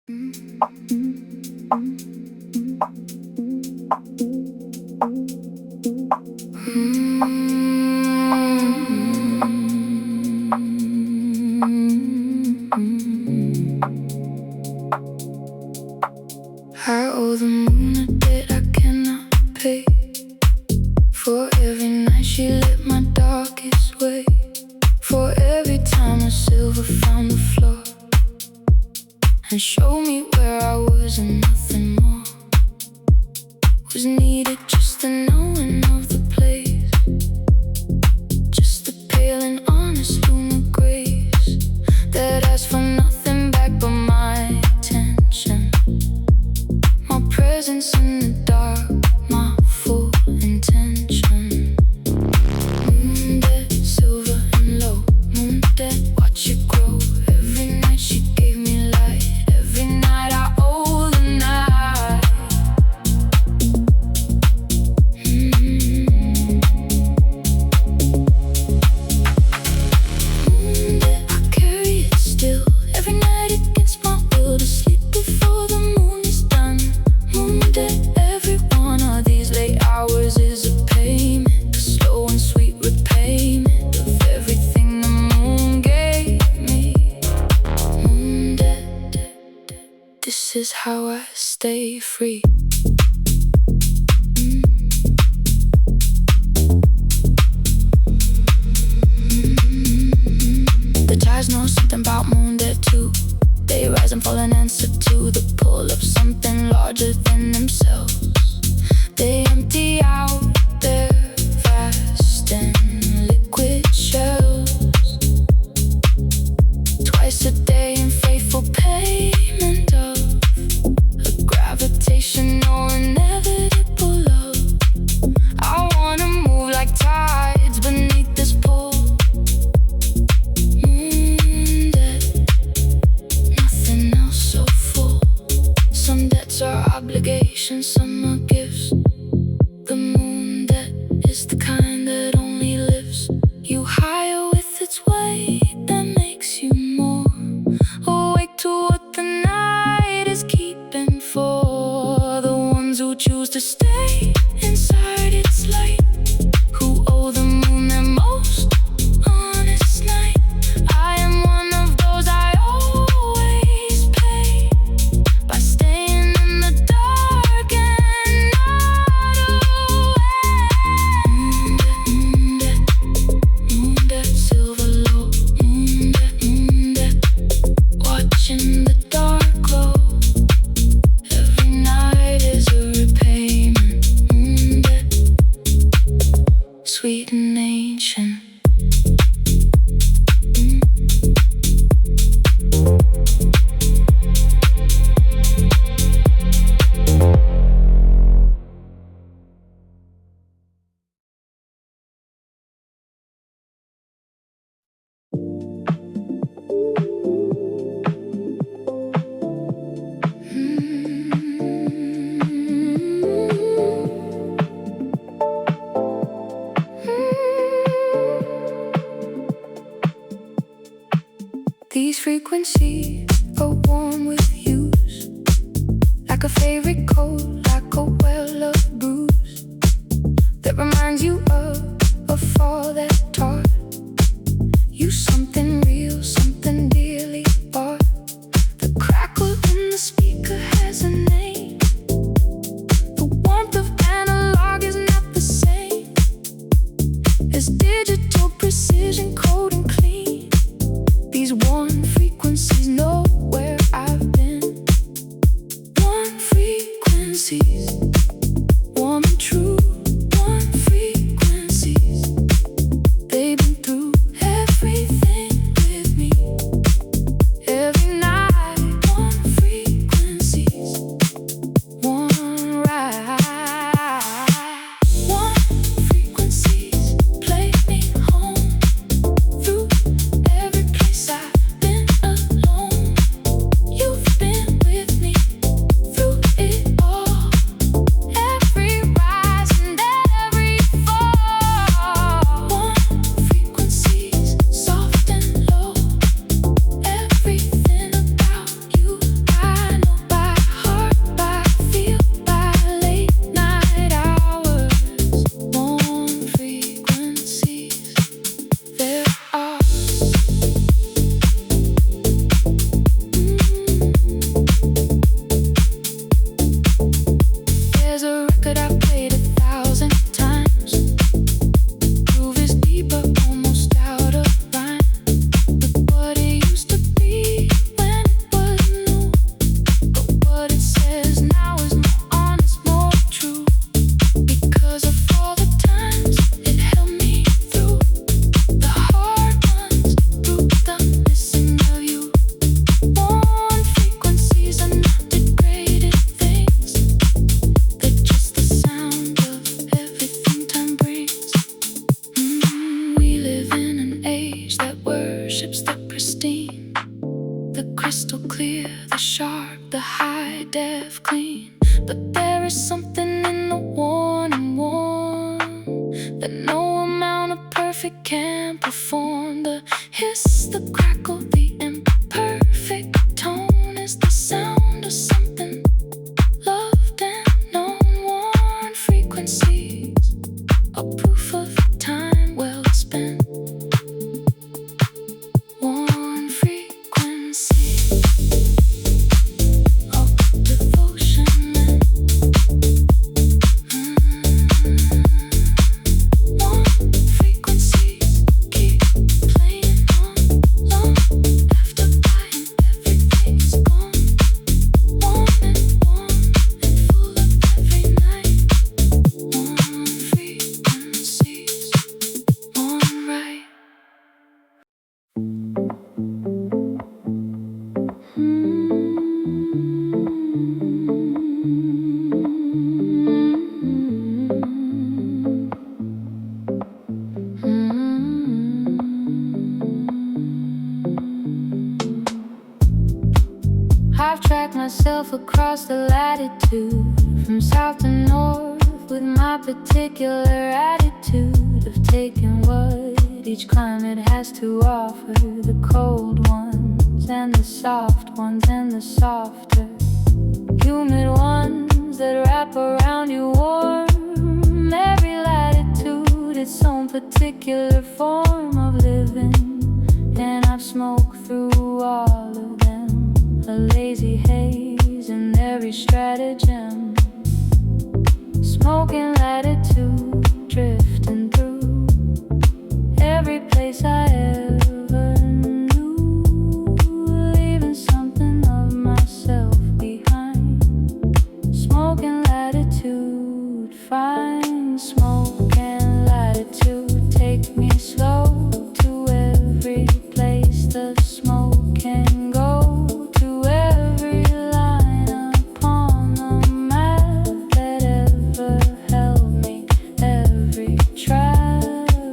I owe the moon a debt I cannot pay. For every night she lit my darkest way. For every time a silver found the floor and showed me where I was and nothing more was needed. Just the knowing of the place, just the pale and honest lunar grace that asked for nothing back but my attention, my presence in the dark, my full intention. Moon dead, silver and low, moon dead, watch it grow. Every night she gave me light, every night I owe the night. Moon dead, I carry it still, every night against my will, to sleep before the moon is done. Moon dead, every one of these late hours is a payment, a slow and sweet repayment of everything the moon gave me. Moon dead, this is how I stay free. The tides know something about moon dead too. They rise and fall in answer to the pull of something larger than themselves. They empty out their vast and liquid shells twice a day in faithful payment of a gravitational inevitable love. I wanna move like tides beneath this pull. Moon dead, nothing else so full. Some debts are obligations, some are gifts. The moon debt is the kind that only lifts you higher with its weight, that makes you more awake to what the night is keeping. For the ones who choose to stay inside its light, who owe the moon their most honest night. I am one of those. I always pay by staying in the dark and not away. Moon dead, moon dead, silver low. Moon dead, watching the dark glow. Every night is a repayment. Moon dead, sweet and ancient. These frequencies are warm with use, like a favorite coat, like a well-loved bruise that reminds you of a fall that taught you something real, something dearly bought. The crackle in the speaker has a name. The warmth of analog is not the same as digital precision, cold and clean. These warm frequencies know the high def clean. But there is something in the worn and warm that no amount of perfect can perform. The hiss, the crackle, the imperfect tone is the sound of something loved and known. Worn frequencies, a proof of time well spent. Worn frequencies of devotion meant. Worn frequencies keep playing on long after buying everything's gone. Warm and full of every night. Worn frequencies, worn right. I've tracked myself across the latitude, from south to north, with my particular attitude of taking what each climate has to offer. The cold ones and the soft ones and the softer humid ones that wrap around you warm. Every latitude its own particular form of living, and I've smoked through all of them, a lazy haze in every stratagem. Smoking latitude, drifting through every place I ever knew, leaving something of myself behind. Smoking latitude, fine. Smoking latitude, take me slow to every place the smoke can go, to every line upon the map that ever held me, every trap.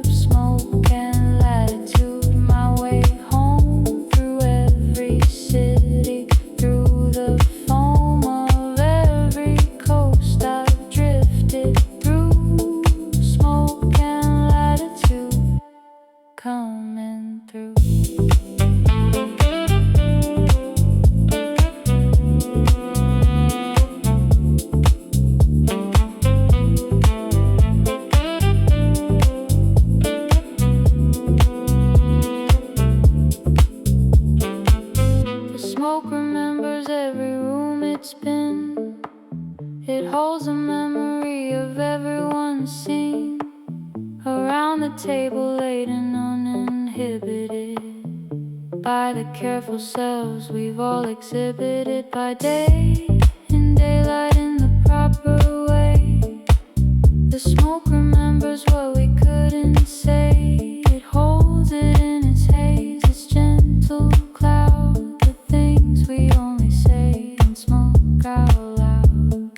Smoking latitude, my way home, through every city, through the foam of every coast I've drifted through. Smoking latitude, coming through. The smoke remembers every room it's been. It holds a memory of everyone seen around the table, late and uninhibited by the careful selves we've all exhibited, by day and daylight in the proper way. The smoke remembers what we couldn't say. It holds it in its haze, its gentle cloud, the things we only say and smoke out loud.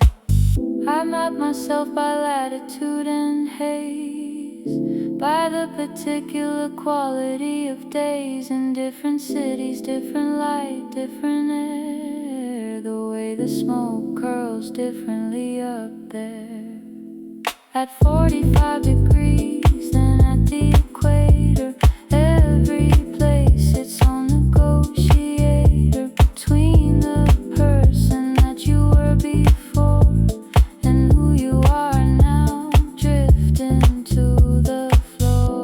I map myself by latitude and haze, by the particular quality of days in different cities, different light, different air. The way the smoke curls differently up there at 45 degrees, then at the equator. Every place its own negotiator between the person that you were before and who you are now, drifting to the floor.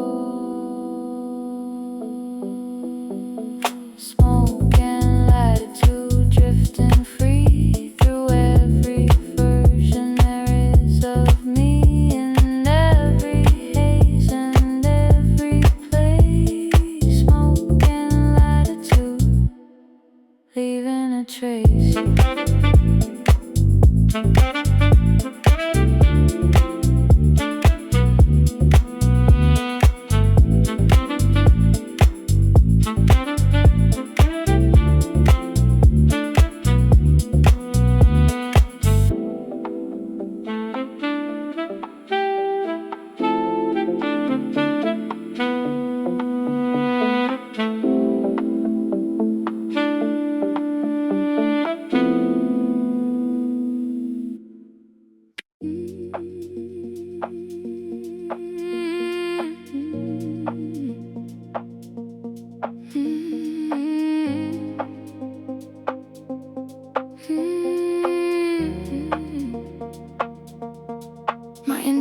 Smoking latitude, drifting free through every version there is of me, in every haze and every place. Smoking latitude, leaving a trace.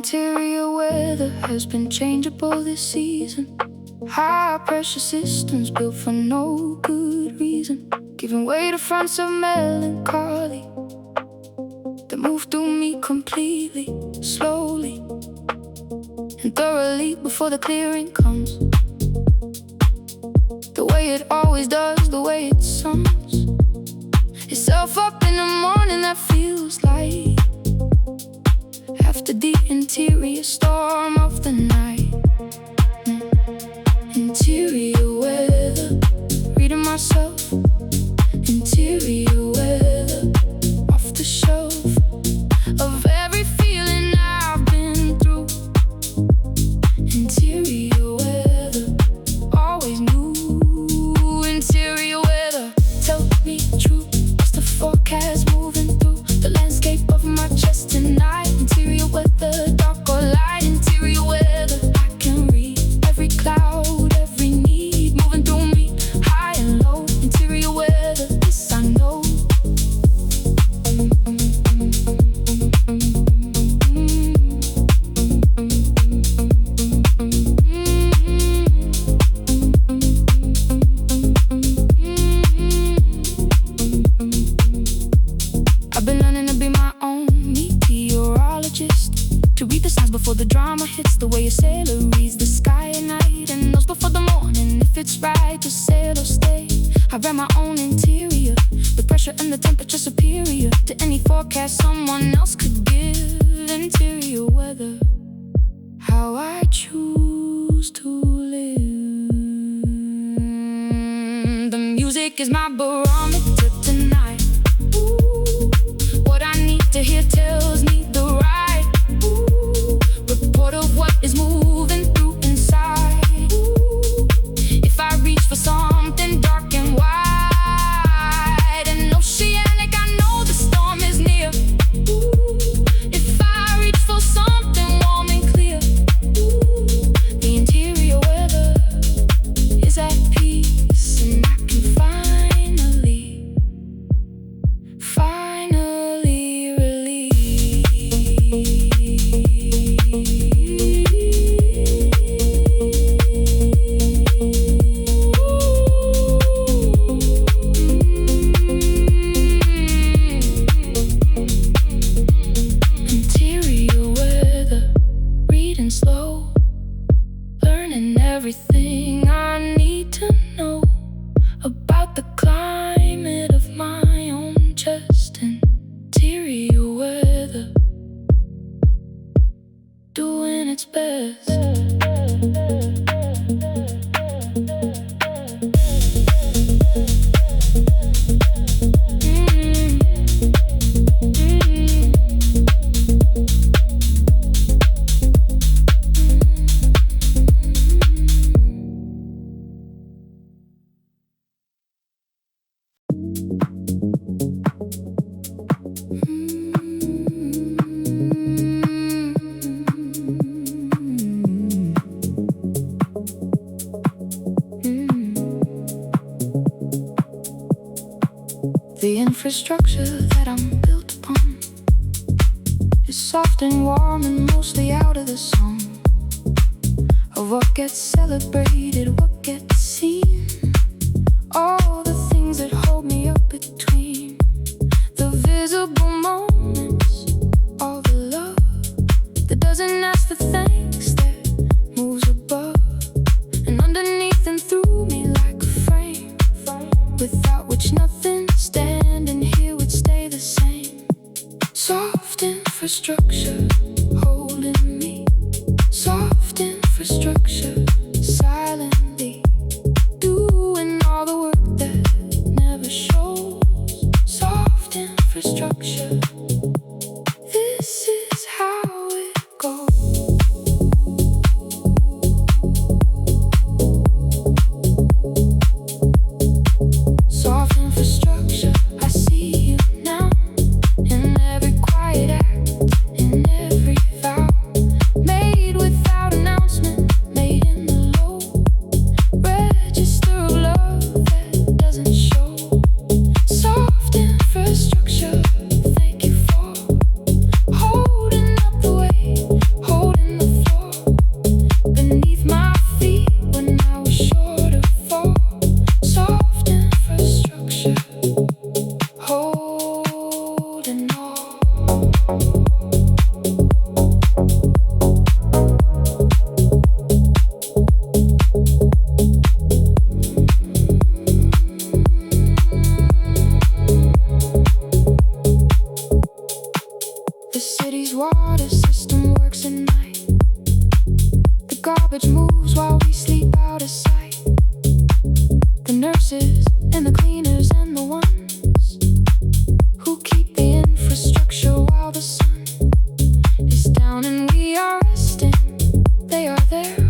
interior weather has been changeable this season. High pressure systems built for no good reason, giving way to fronts of melancholy that move through me completely, slowly and thoroughly before the clearing comes. The way it always does, the way it sums itself up in the morning that feels like after the interior storm of the night. Interior weather, reading myself. Interior weather, off the shelf of every feeling I've been through. Interior weather, always new. Interior weather, tell me true. What's the forecast moving through the landscape of my chest tonight? Interior weather, dark or light. Interior weather, I can read every cloud, every need moving through me, high and low. Interior weather, this I know. I've been learning to be my own meteorologist, to read the signs before the drama hits, the way a sailor reads the sky at night and knows before the morning if it's right to sail or stay. I read my own interior, the pressure and the temperature superior to any forecast someone else could give. Interior weather, how I choose to live. The music is my barometer tonight. Ooh, what I need to hear tells me the right report of what is moving through inside. Ooh, if I reach for something dark and wide and oceanic, I know the storm is near. Ooh, if I reach for something warm and clear, ooh, the interior weather is at peace, and I can finally release. Interior weather, reading slow, learning everything I need to know about the climate of my own chest. Interior weather, doing its best. The infrastructure that I'm built upon is soft and warm and mostly out of the song of what gets celebrated, what gets seen. All the things that hold me up between the visible moments, all the love that doesn't ask for thanks, that moves above and underneath and through me like a frame, without which nothing standing here would stay the same. Soft infrastructure holding me, soft infrastructure silently doing all the work that never shows. Soft infrastructure, this is how it goes. Soft infrastructure, I see you now in every quiet act, in every vow, made without announcement, made in the low register of love that doesn't show. Soft infrastructure, thank you water system works at night. The garbage moves while we sleep out of sight. The nurses and the cleaners and the ones who keep the infrastructure while the sun is down and we are resting. They are there.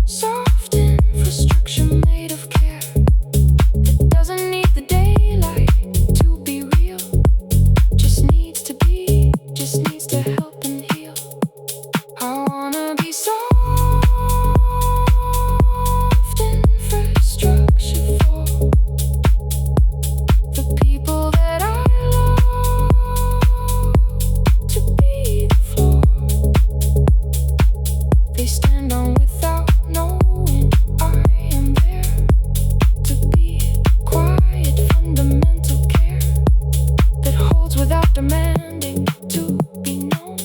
Soft infrastructure made of care. It doesn't need the daylight to be real. Just needs to be, just needs to help and heal. I wanna be soft infrastructure for the people that I love, to be the floor they stand on without knowing I am there. To be quiet, fundamental care that holds without demanding to be known,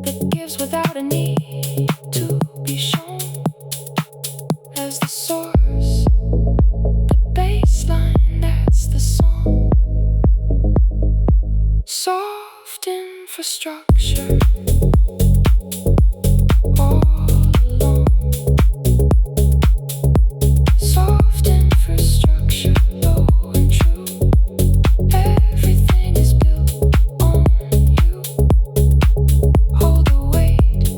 that gives without a need to be shown. As the source, the baseline, that's the song. Soft infrastructure all along. Soft infrastructure, low and true. Everything is built on you. Hold the weight,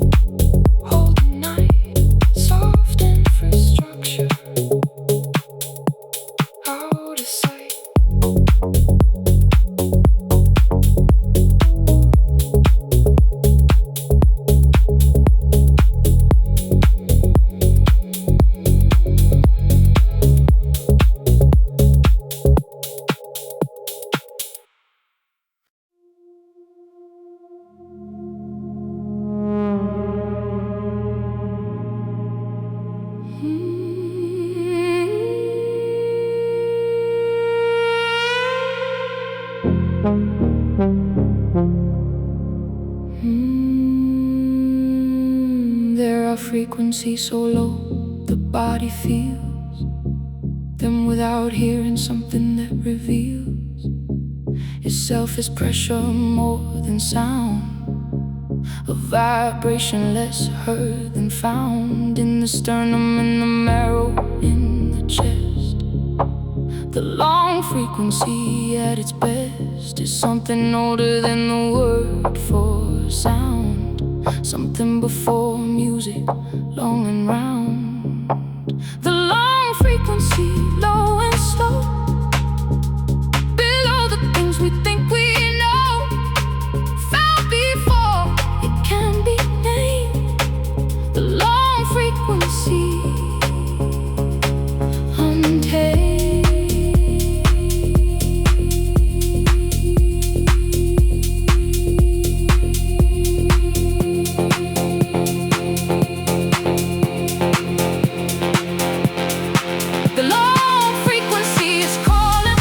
hold the night. Soft infrastructure, out of sight. There are frequencies so low the body feels them without hearing something that reveals itself as pressure more than sound, a vibration less heard than found in the sternum, in the marrow, in the chest. The long frequency at its best is something older than the word for sound, something before music, long and round. The long frequency, low and slow, below the things we think we know, found before it can be named. The long frequency, untamed. The long frequency is calling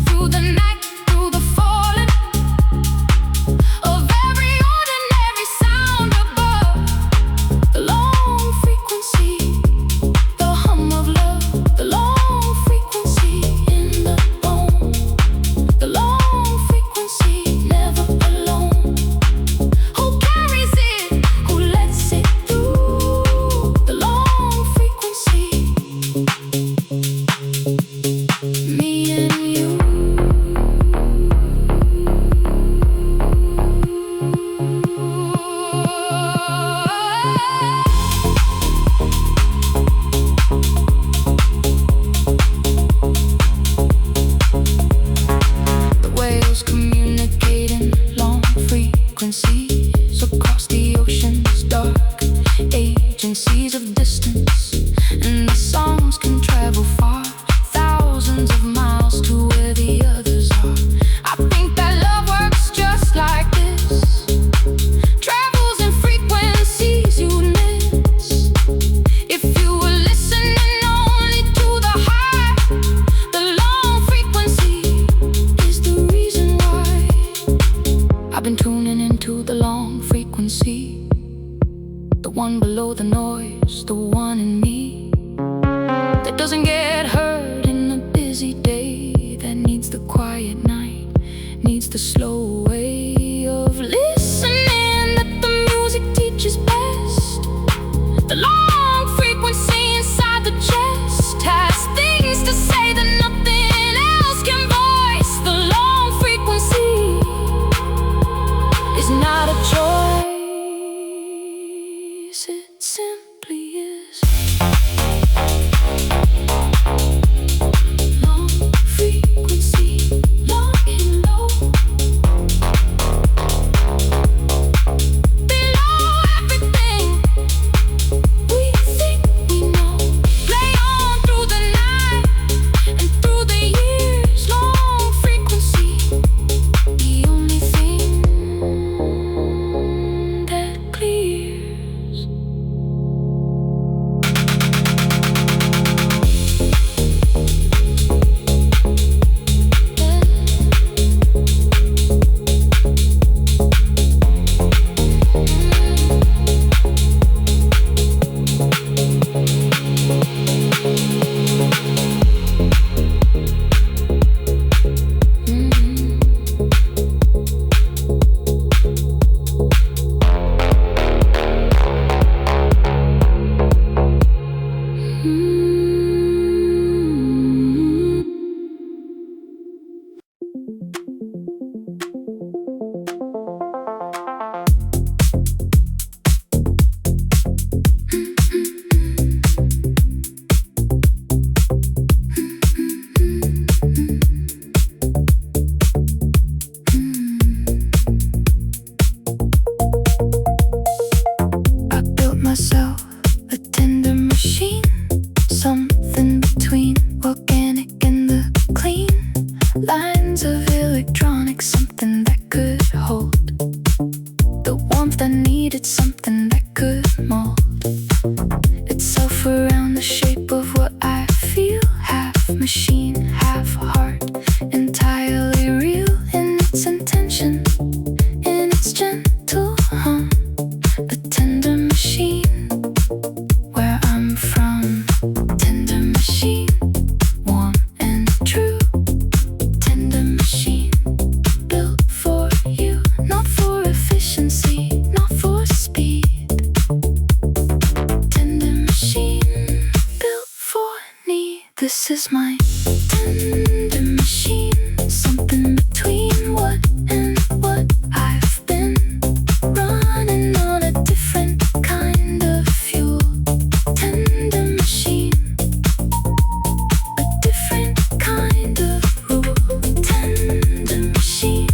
through the night, through the falling of every ordinary sound above. The long frequency, the hum of love. The long frequency in the bone. The long frequency, never alone. Who carries it? Who lets it through? The long frequency, me and you. The whales communicating long frequencies across the ocean's dark agencies of distance, and the songs can travel far, thousands of miles to where the others are. I think that love works just like this, travels in frequencies you miss. If you were listening only to the high, the long frequency is the reason why I've been tuning into the long frequency, the one below the noise, the one in me that doesn't get heard in the busy day, that needs the quiet night, needs the slow way of listening that the music teaches best. The long frequency inside the chest has things to say that nothing else can voice. The long frequency is not a choice, it simply is. Long frequency, long and low. Below everything we think we know. Play on through the night and through the years. Long frequency, the only thing that clears. I built myself a tender machine, something between organic and the clean lines of electronics, something that could hold the warmth I needed, something that could mold itself around the shape of what I feel. Half machine, half heart, entirely real in its intention, in its gentle hum. The tender machine, where I'm from. Tender machine, warm and true. Tender machine, built for you, not for efficiency, not for speed. Tender machine, built for need. This is my tender machine, something between what and what I've been. Running on a different kind of fuel. Tender machine, a different kind of rule. Tender machine,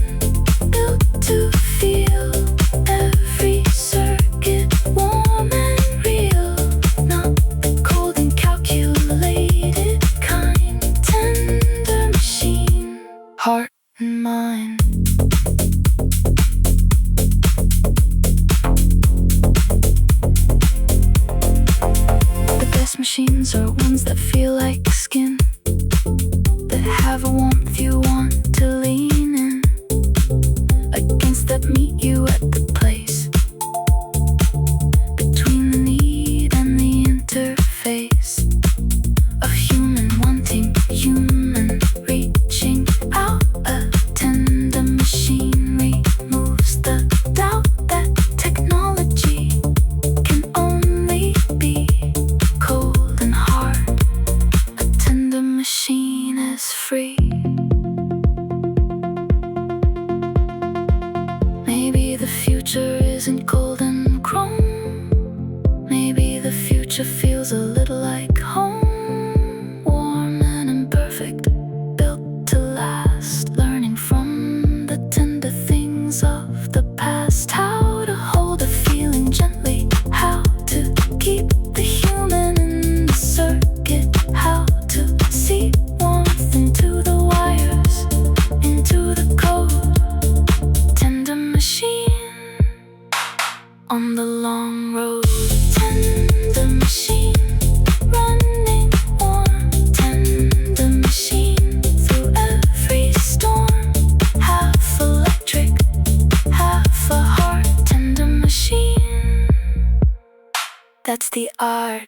built to feel every circuit warm and real, not the cold and calculated kind. Tender machine, heart and mind. The best machines are ones that feel like skin, that have a warmth you want to lean in against, that meet you at the place between the need and the interface of human wanting, human reaching out. A tender machine removes the doubt that technology can only be cold and hard. A tender machine is free. Maybe the future isn't golden chrome. Maybe the future feels a little like home. Warm and imperfect, built to last. Learning from the tender things of the past. How to hold a feeling gently. How to keep the human in the circuit. How to see warmth into the wires, into the code. Tender machine on the long road. Tender machine, running warm. Tender machine, through every storm. Half electric, half a heart. Tender machine, that's the art.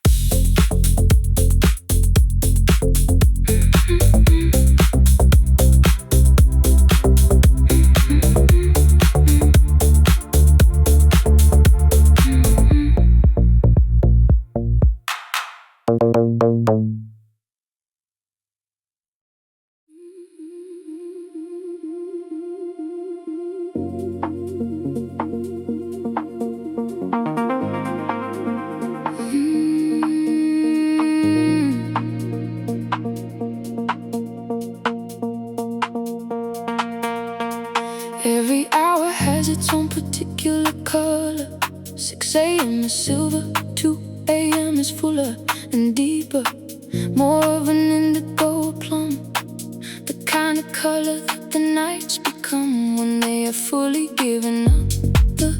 Every hour has its own particular color. 6 a.m. is silver, 2 a.m. is fuller and deeper, more of an indigo or plum, the kind of color that the nights become when they are fully given up the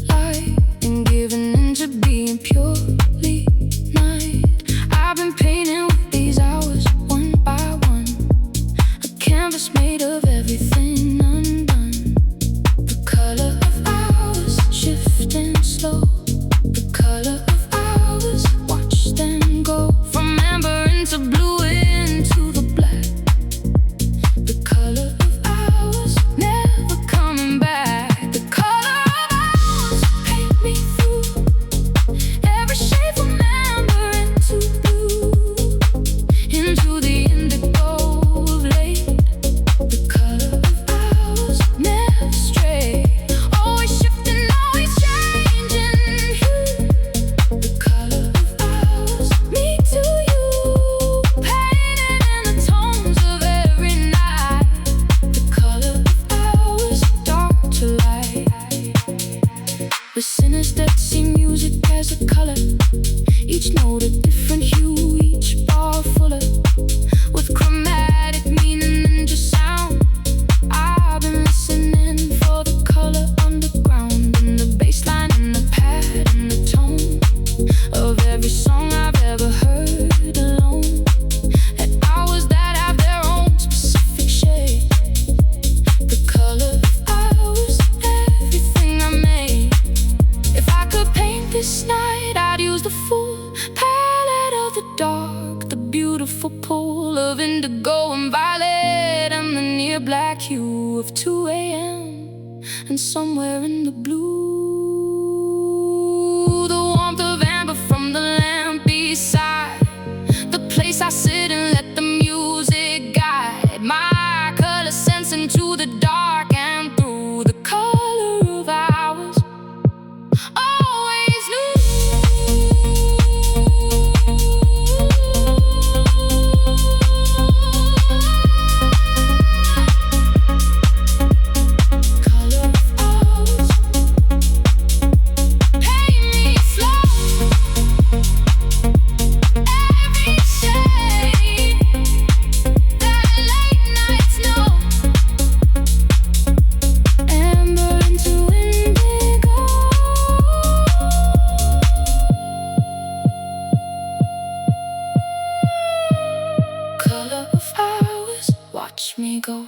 light and given into being purely night. I've been painting with these hours one by one, a canvas made of everything undone. The color of hours shifting slow, the color of hours, watch them go from amber into blue into the black. The color of hours never coming back. The color of hours paint me through every shade from amber into blue, into the indigo of late. The color of hours never stray, always shifting, always changing hue. The color of hours, me to you, painted in the tones of every night. The color of hours, dark to light. We're sinners that see music as a color, each note a different hue, each bar fuller with chromatic meaning than just sound. I've been listening for the color underground, in the bass line, in the pad, in the tone of every song I've ever heard alone. At hours that have their own specific shade. The color of hours, everything I made. If I could paint this night, I'd use the full palette of the dark, the beautiful pool of indigo and violet, and the near black hue of 2 a.m. and somewhere in the blue, the warmth of amber from the lamp beside the place I sit and let the music guide my color sense into the dark and through. The color of hours, always new. Color of hours, paint me slow, every shade that late nights know. Amber into indigo. Color of hours, watch me go.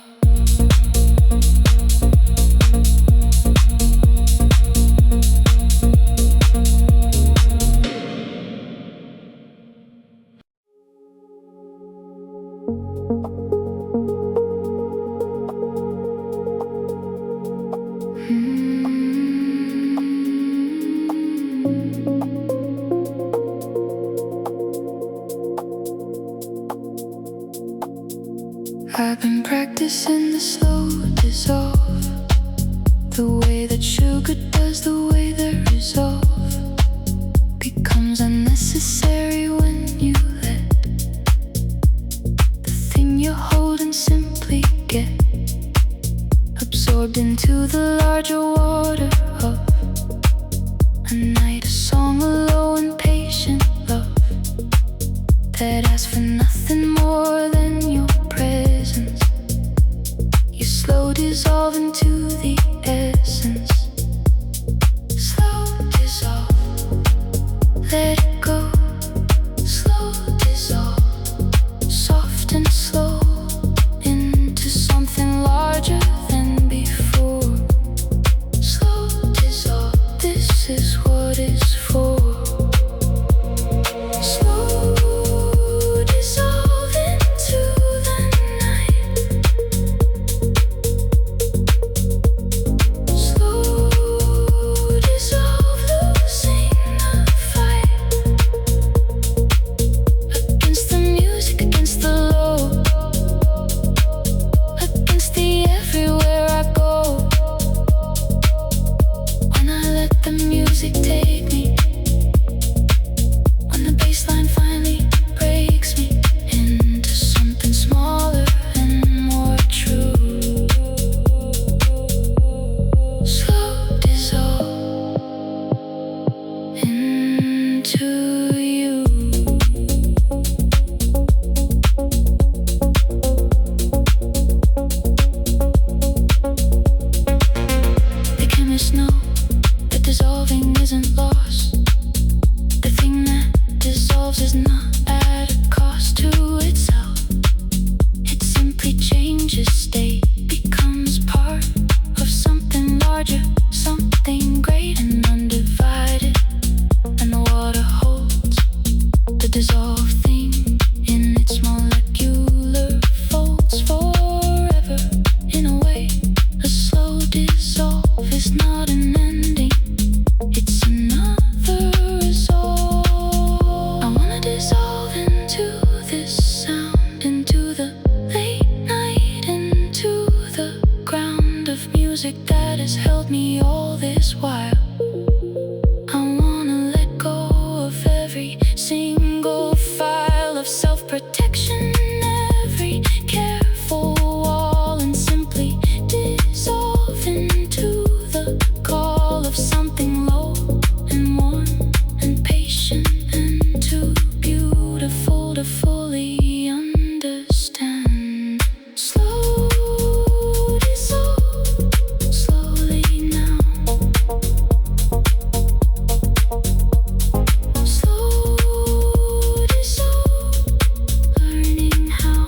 I've been practicing the slow dissolve, the way that sugar does, the way that resolve becomes unnecessary when you let the thing you're holding simply get absorbed into the larger water of a night, a song, a low and patient love that asks for nothing more than your presence. You slow dissolve into the essence. Slow dissolve, let it go. Slow dissolve, soft and slow, into something larger than before. Slow dissolve, this is what it's for. Slow dissolve into the night. music that has held me all this while. I wanna let go of every single file of self-protection, every careful wall, and simply dissolve into the call of something low and warm and patient and too beautiful to fully understand. Slow dissolve, slowly now. Slow dissolve, learning how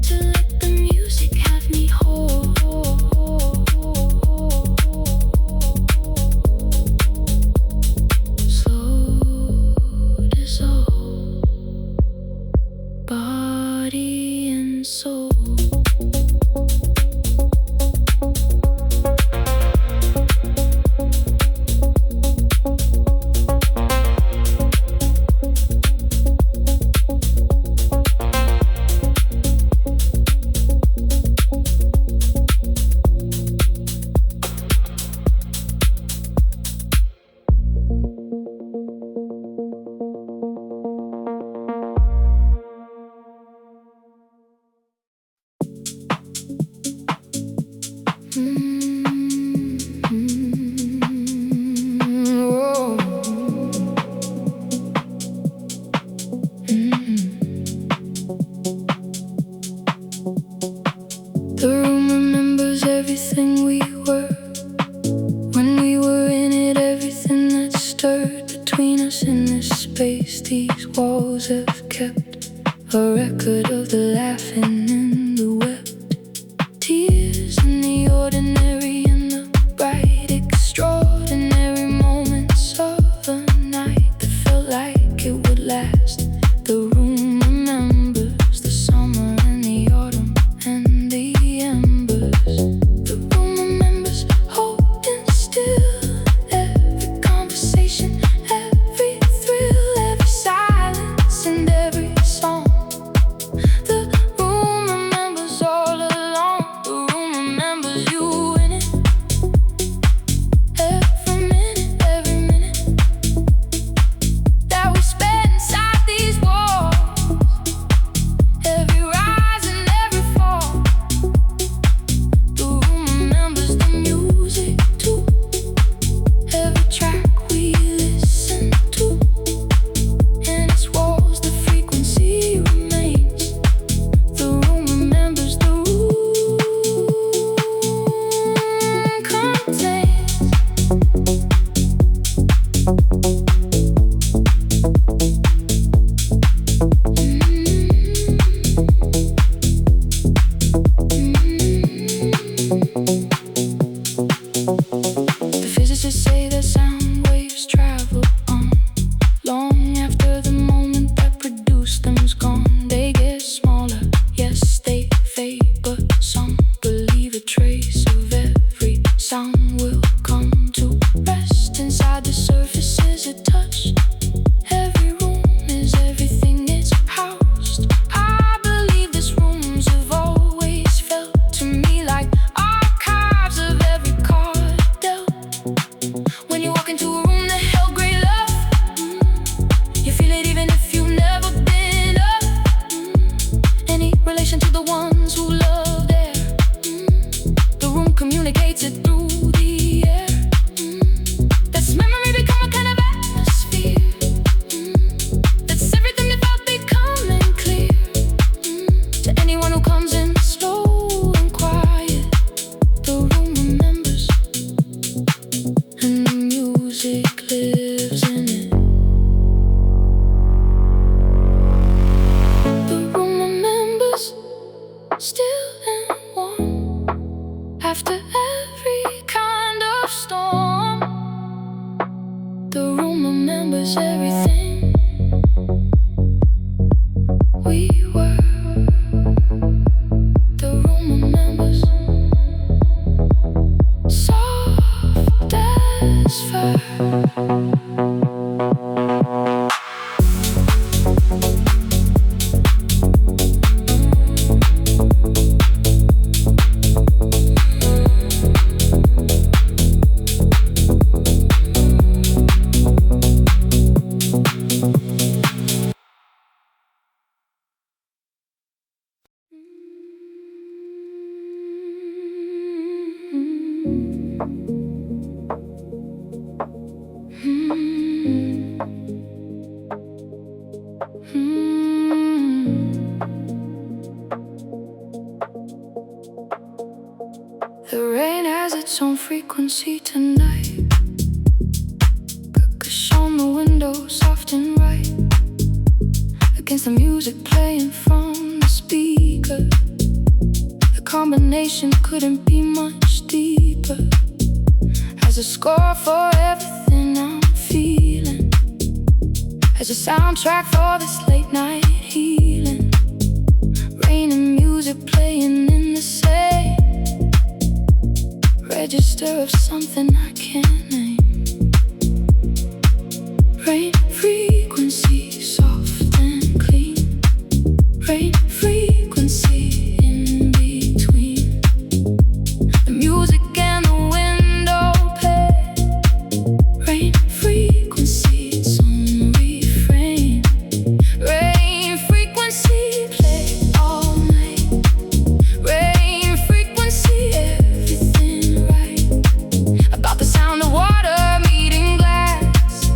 to let the music have me whole. Slow dissolve, body and soul. Whoa. The room remembers everything we were when we were in it, everything that stirred between us in this space. These walls have kept a record of the laughing and the wept tears, and the ordinary and the bright, extraordinary moments of a night that felt like it would last. The room remembers the summer and the autumn and the embers. The room remembers holding still, every conversation, every thrill, every silence and every song. The room remembers all along. The room remembers you in it, every minute that we spent inside these walls, every rise and every fall. The room remembers the music too, every track we listen to. In its walls the frequency remains. The room remembers the room contains. The physicists say that sound waves travel on long after the moment that produced them's gone. They get smaller, yes, they fade, but some believe a trace of every sound will come to rest inside the surfaces it touched. Every room is everything it's housed. I believe these rooms have always felt to me like archives of every card dealt. When you walk into a room that held great love, you feel it even if you've never been up. Any relation to the ones who love there. The room communicates it through the air. That's memory become a kind of atmosphere. That's everything that felt becoming clear. To anyone who comes in slow and quiet, the room remembers, and the music lives in it. The room remembers, still and warm, after every kind of storm. The room remembers everything we were. The room remembers, soft as fur. The rain has its own frequency tonight. Percussion on the window, soft and right against the music playing from the speaker. The combination couldn't be much deeper. As a score for everything I'm feeling, as a soundtrack for this late night healing. Rain and music playing in the same register of something I can't name. Rain frequency, soft and clean. Rain frequency in between the music and the window pane. Rain frequency, its own refrain. Rain frequency, play all night. Rain frequency, everything right about the sound of water meeting glass,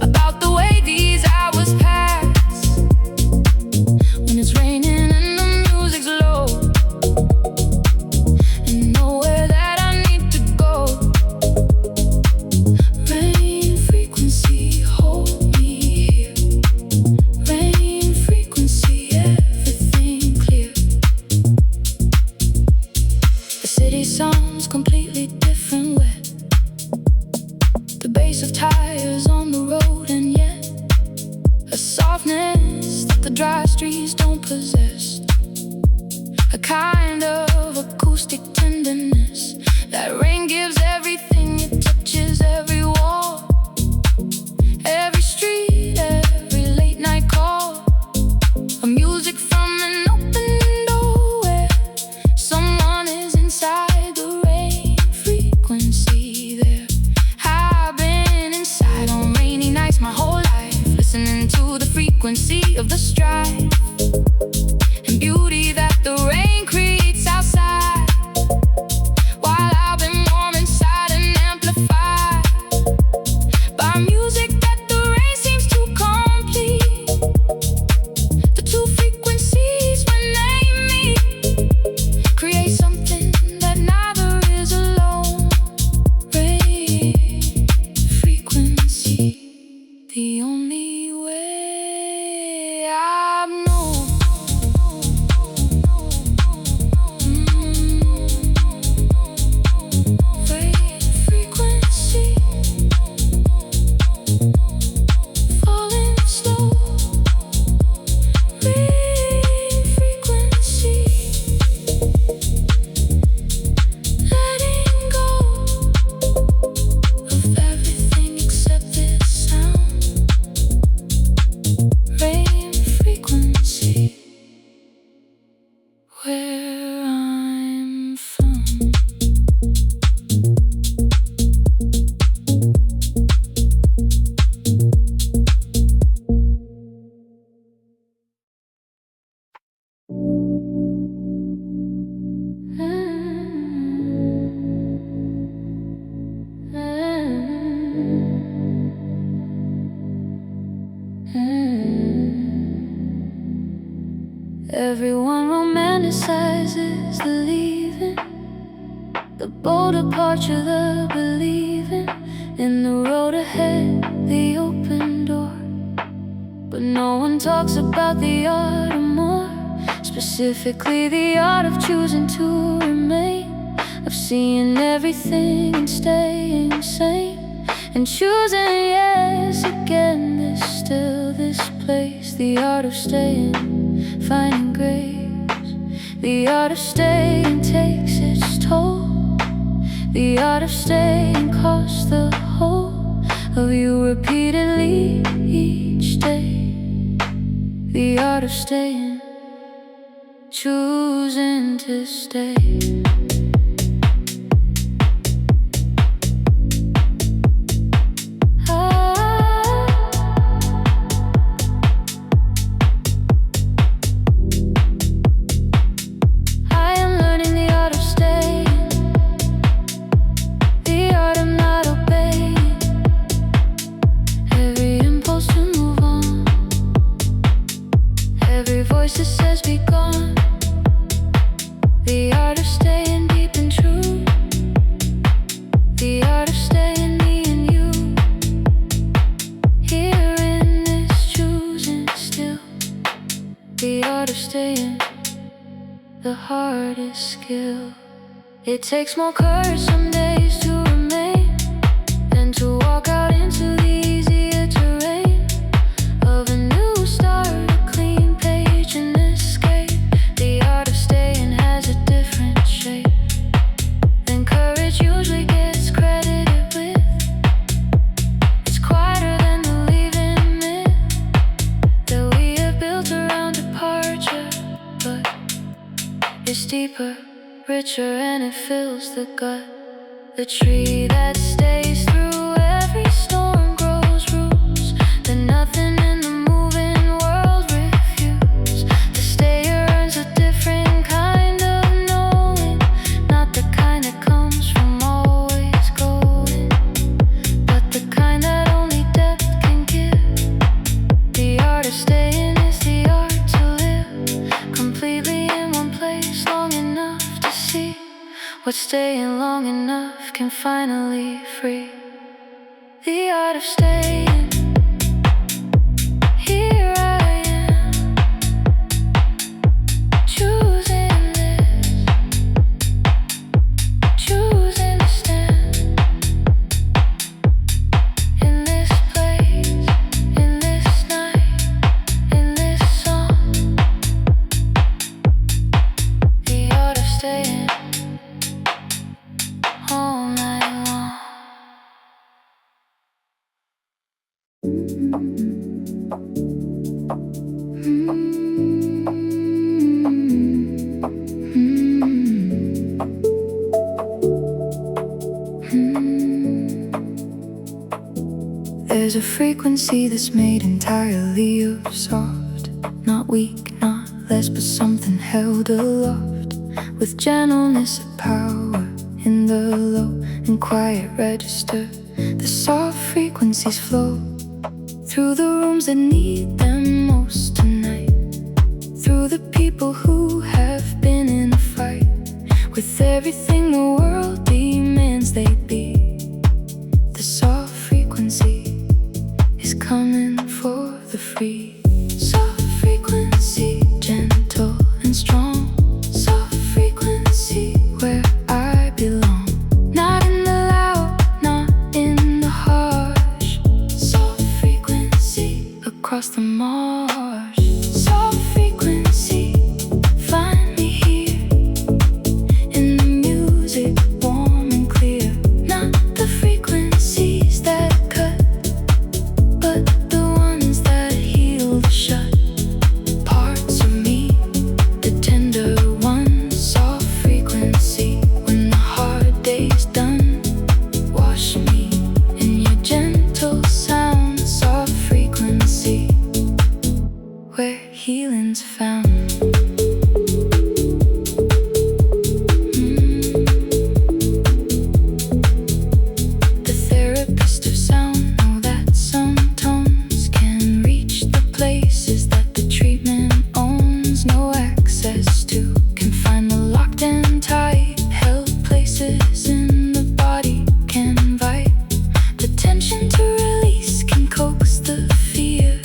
about the way these hours pass when it's raining and the music's low, and nowhere that I need to go. Rain frequency, hold me here. Rain frequency, everything clear. The city sounds completely different, wet. The bass of tires on the road, and yet a softness that the dry streets don't possess. A kind of acoustic tenderness that rain gives everything it touches, every wall, every street, every late night call. A music from an open window where someone is inside the rain frequency. There I've been inside on rainy nights my whole life, listening to the frequency of the strife and beauty that the rain creates outside, while I've been warm inside and amplified by music that the rain seems to complete. The two frequencies, when they meet, create something that neither is alone. Rain frequency, the only way I've known. Rain frequency, falling slow. Rain frequency, letting go of everything except this sound. Rain frequency, where I'm from. Everyone romanticizes the leaving, the bold departure, the believing in the road ahead, the open door. But no one talks about the art of more, specifically the art of choosing to remain, of seeing everything and staying sane, and choosing yes again, this still, this place. The art of staying, finding grace. The art of staying takes its toll. The art of staying costs the whole of you repeatedly each day. The art of staying, choosing to stay. I am learning the art of staying, the art of not obeying every impulse to move on, every voice that says be gone. The art of staying the hardest skill. It takes more courage some days to remain than to walk out into the easier terrain of a new start, a clean page and escape. The art of staying has a different shape than courage usually gets credited with. It's quieter than the leaving myth that we have built around departure, but it's deeper, richer, and it fills the gut. The tree that stays through every storm grows roots that nothing in the moving world refutes. The stayer earns a different kind of knowing, not the kind that comes from always going, but the kind that only depth can give. The art of staying is the art to live completely in one place long enough to see what staying long enough can finally free. The art of staying. Here I am, choosing this, choosing to stand in this place, in this night, in this song. The art of staying all night long. There's a frequency that's made entirely of soft, not weak, not less, but something held aloft with gentleness of power in the low and quiet register. The soft frequencies flow through the rooms that need them most tonight, through the people who have been in a fight with everything the world demands they be. The soft frequency is coming for the free. Soft frequency, gentle and strong. Soft frequency, where I belong. Not in the loud, not in the harsh. Soft frequency, across the marsh. Soft frequency, find me here in the music, warm and clear. Not the frequencies that cut, but the ones that heal the shut parts of me, the tender ones. Soft frequency, when the hard day's done, wash me in your gentle sound. Soft frequency, where healing's found. The therapist of sound know that some tones can reach the places that the treatment owns no access to. Can find the locked and tight held places in the body, can invite the tension to release, can coax the fear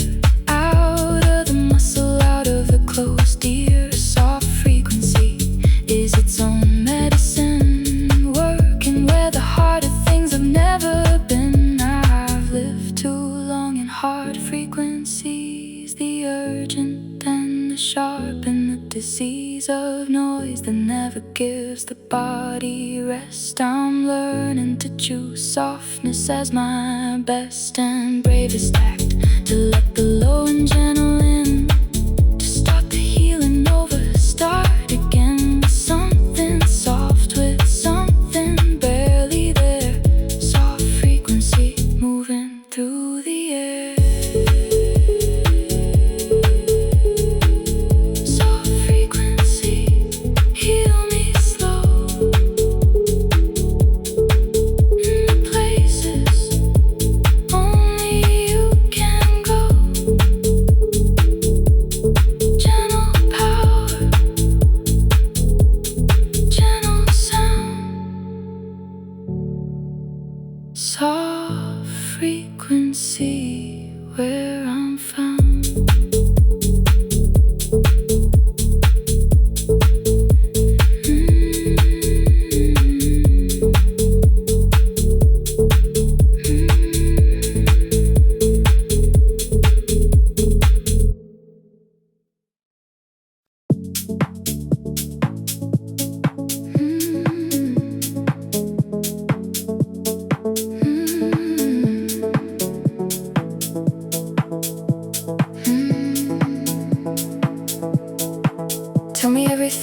out of the muscle, out of the closed ear. Soft frequency is its own medicine, working where the harder things have never been. I've lived too long in hard frequencies, the urgent and the sharp, and the disease of noise that never gives the body rest. I'm learning to choose softness as my best and bravest act, to let the low and gentle in, to start the healing over, start again with something soft, with something barely there. Soft frequency moving through the air. Soft frequency, heal me slow in the places only you can go.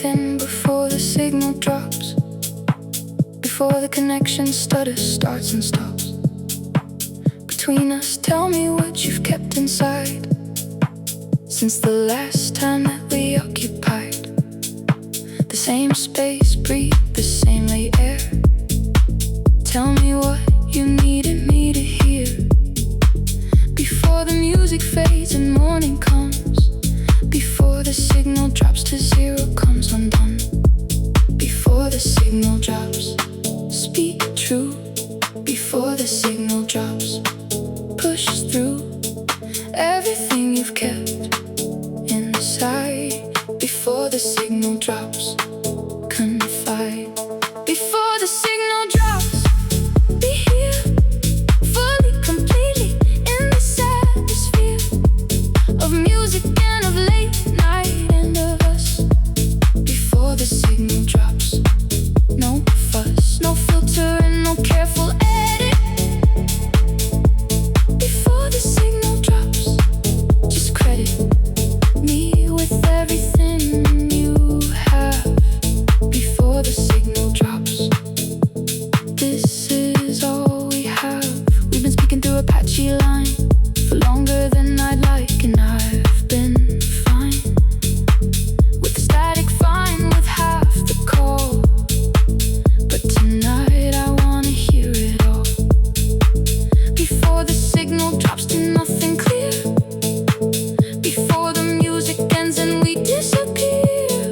everything before the signal drops, before the connection stutters, starts and stops. Between us, tell me what you've kept inside since the last time that we occupied the same space, breathe the same late air. Tell me what you needed me to hear before the music fades and morning comes, before the signal drops to zero, comes undone. Before the signal drops, speak true. Before the signal drops, push through everything you've kept inside. Before the signal drops, confide. Before the signal drops, be here, fully, completely in this atmosphere of music and of late night and of us. Before the signal drops, no fuss, no filter and no careful edit. Before the signal drops, just credit me with everything you have. Before the signal drops, this is all we have. We've been speaking through a patchy line for longer than I'd like, and I've been fine with the static, fine with half the call. But tonight I wanna hear it all. Before the signal drops to nothing clear, before the music ends and we disappear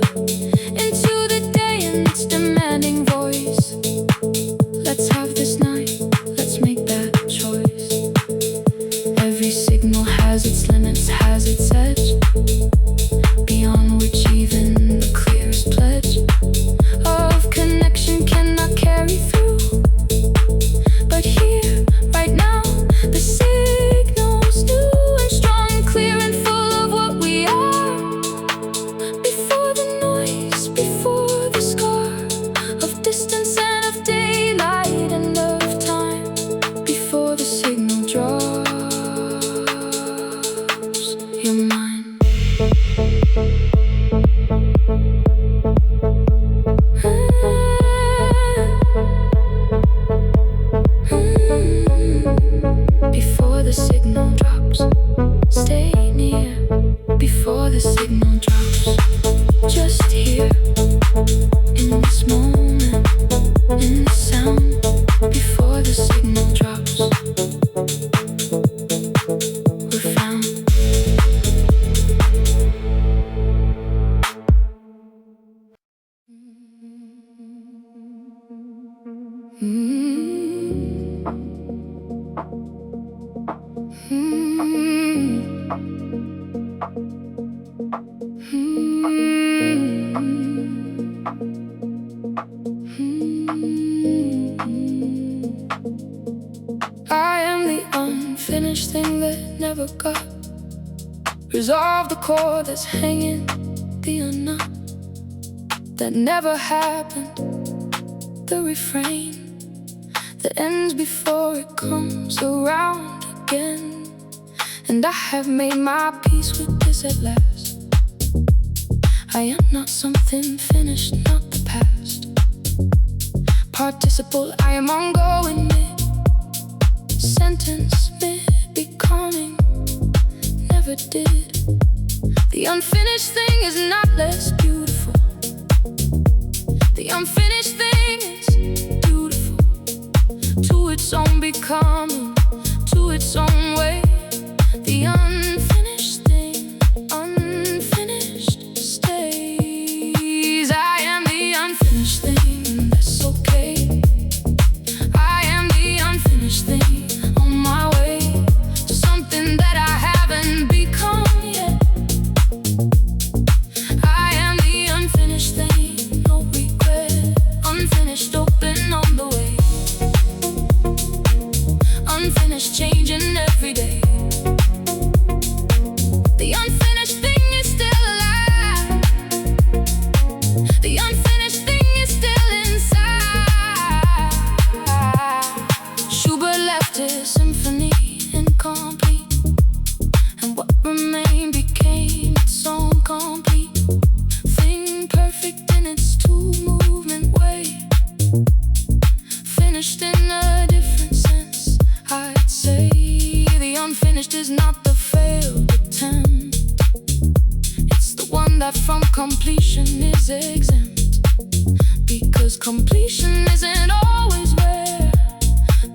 into the day and its demanding voice. Let's have this night, let's make that choice. Every signal has its limits, has its edge, beyond which even the clearest pledge of connection cannot carry through. But here, right now, the signal's new and strong, clear and full of what we are. Before the noise, before the scar of distance and of daylight and of time. Before the signal drops, you're mine. Before the signal drops, stay near. Before the signal drops, just here, in this moment, in this sound. Before the signal drops, we're found. I am the unfinished thing that never got resolved, the chord that's hanging, the unknot that never happened, the refrain that ends before it comes around again. And I have made my peace with this at last. I am not something finished, not the past. Participle, I am ongoing, mid-sentence, mid-becoming, never did. The unfinished thing is not less beautiful. The unfinished thing is beautiful to its own becoming, to its own way. The unfinished thing, unfinished stays. I am the unfinished thing, that's okay. I am the unfinished thing, on my way to something that I haven't become yet. I am the unfinished thing, no regret, unfinished, open on the way, unfinished, changing every day. in its two-movement way, finished in a different sense. I'd say the unfinished is not the failed attempt, it's the one that from completion is exempt. Because completion isn't always where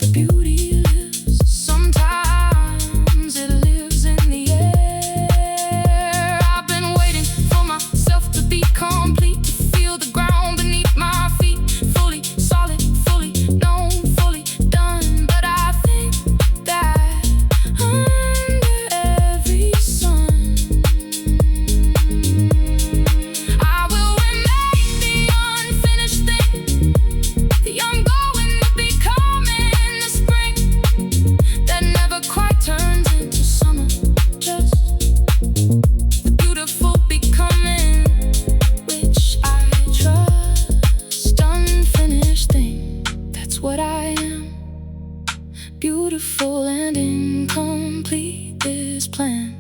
the beauty lives. Sometimes it lives in the air. I've been waiting for myself to be complete, to feel the ground beneath my feet, fully solid, fully known, fully done. But I think that under every sun, I will remain the unfinished thing, the ongoing, the becoming, the spring that never quite turns into summer, just the beautiful becoming, which I trust. Unfinished thing, that's what I am. Beautiful and incomplete. This plan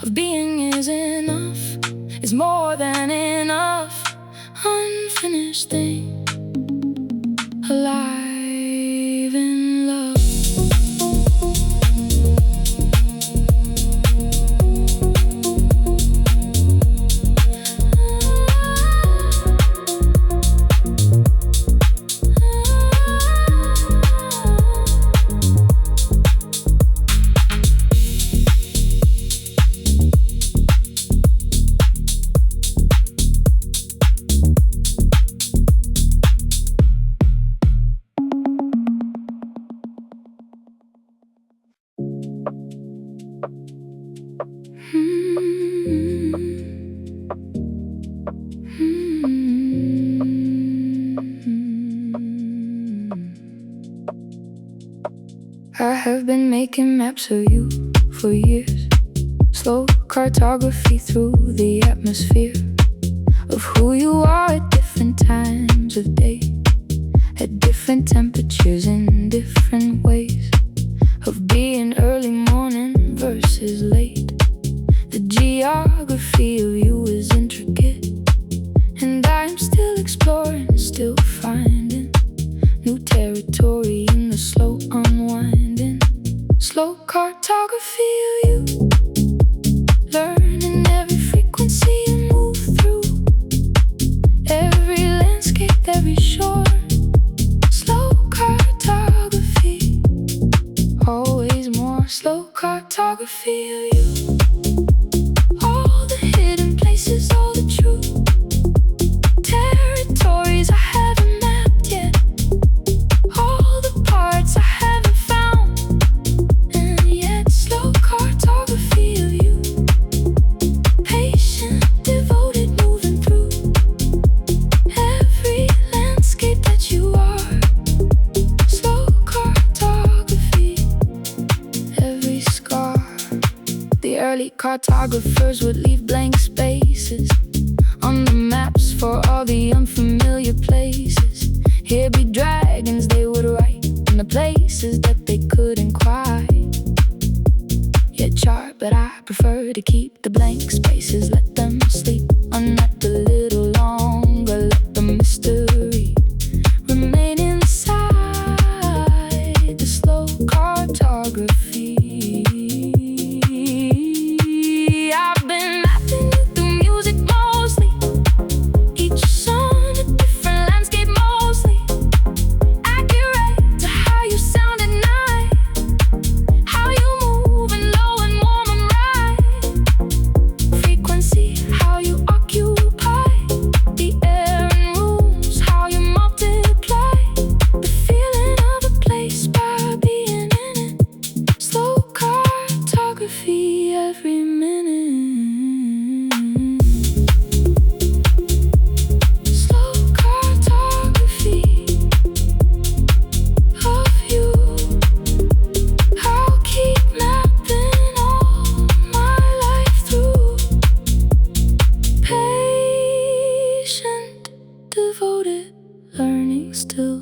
of being is enough, is more than enough. Unfinished thing, alive in love. I have been making maps of you for years, slow cartography through the atmosphere of who you are at different times of day, at different temperatures, in different ways, of being early morning versus late. The geography of you is intricate, and I'm still exploring, still finding new territory in the slow unwinding. Slow cartography of you, learning every frequency you move through, every landscape, every shore. Slow cartography, always more. Slow cartography of you, all the hidden places, all the true territories I haven't mapped yet, all the parts I haven't found. And yet slow cartography of you, patient, devoted, moving through every landscape that you are. Slow cartography, every scar. The early cartographers would leave blank spaces on the maps for all the unfamiliar places. Here be dragons, they would write in the places that they couldn't quite yet chart. But I prefer to keep the blank spaces, let them sleep, unmap a little longer, let the mystery remain inside the slow cartography. I've been mapping you through music mostly, each song a different landscape mostly, accurate to how you sound at night, how you move and low and warm and right, frequency, how you occupy the air and rooms, how you multiply the feeling of a place by being in it. Slow cartography every minute. Slow cartography of you, I'll keep mapping all my life through, patient, devoted, learning still.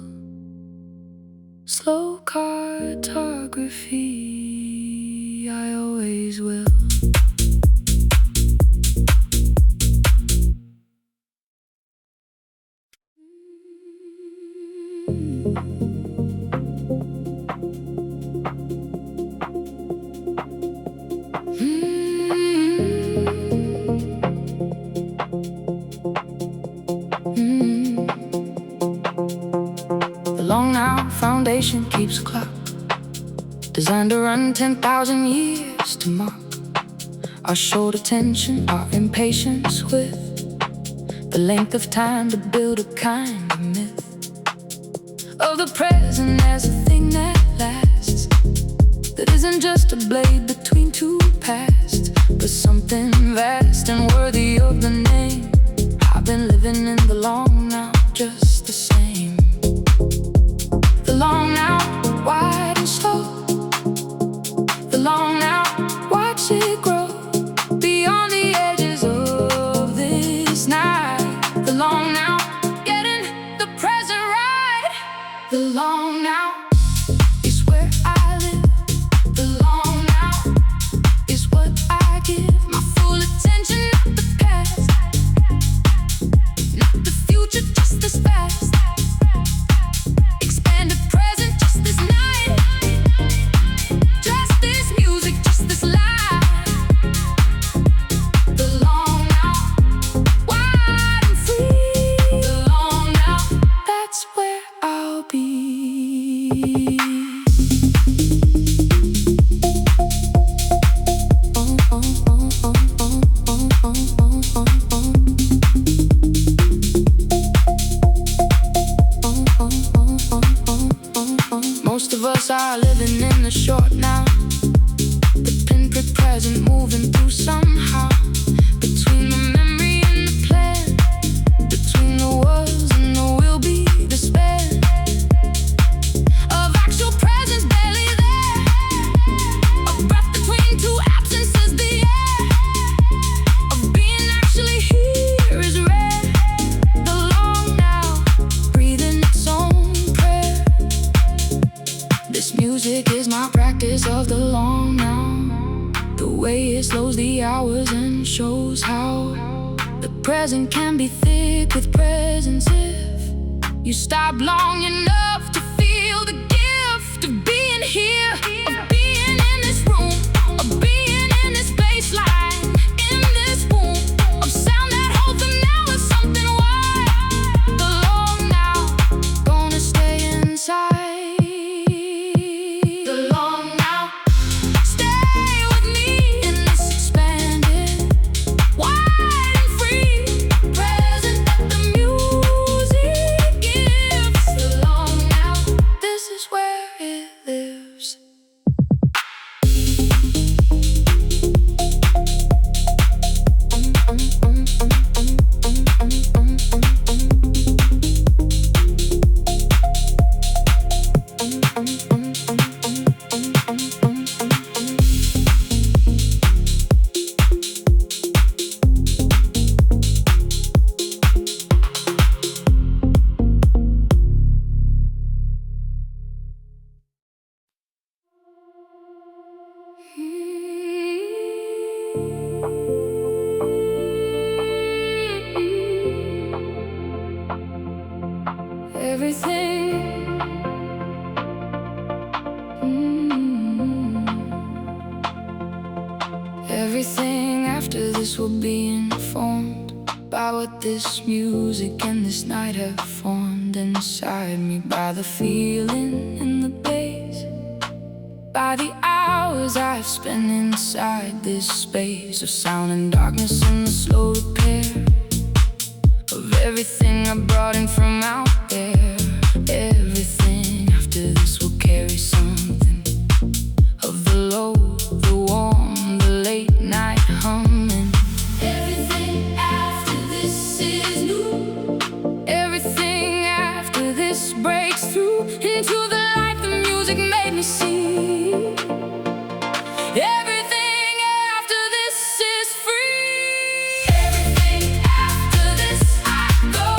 Slow cartography, I always will. The long now foundation keeps a clock designed to run 10,000 years to mark our short attention, our impatience with the length of time to build a kind of myth of the present as a thing that lasts, that isn't just a blade between two pasts, but something vast and worthy of the name. I've been living in the long now just the same. The long now, wide and slow. The long now, watch it grow beyond the edges of this night. The long now, getting the present right. The long now is where I live. The long now is what I give my full attention, not the past, not the future, just this fast. Expand the present, just this night, just this music, just this life. The long now, wide and free. The long now, that's where I'll be. Most of us are living in the short now, the pinprick present moving through somehow, between the memory and the plan, between the was and the will be, the span of actual presence barely there, a breath between two absences, the air of being actually here is rare. The long now, breathing its own prayer. This music is my practice of the long now, the way it slows the hours and shows how the present can be thick with presence if you stop long enough to feel the gift of being here, of being in this room, of being in this baseline, in this womb of sound that holds them now with something wide. The long now, gonna stay inside. The long now, stay with me in this expanded, wide and free present that the music gives. The long now, this is where it lives. Everything, everything after this will be informed by what this music and this night have formed inside me, by the feeling in the bass, by the hours I've spent inside this space of sound and darkness and the slow repair of everything I brought in from out there. Everything after this will carry something of the low, the warm, the late night humming. Everything after this is new. Everything after this breaks through into the light the music made me see. Everything after this is free. Everything after this I go,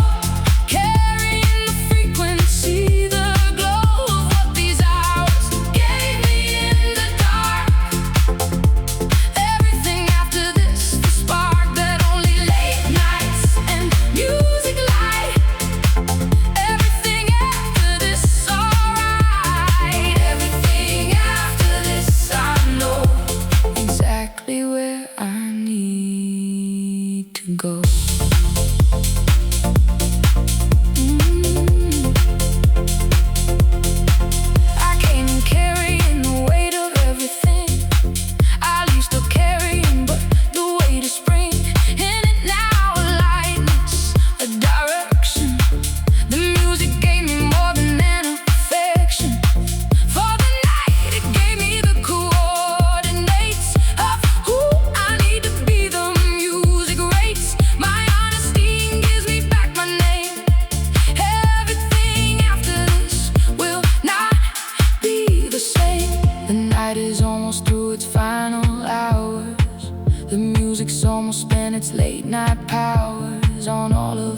carrying the frequency, the glow of what these hours gave me in the dark. Everything after this, the spark that only late nights and music light. Everything after this, late night powers on all of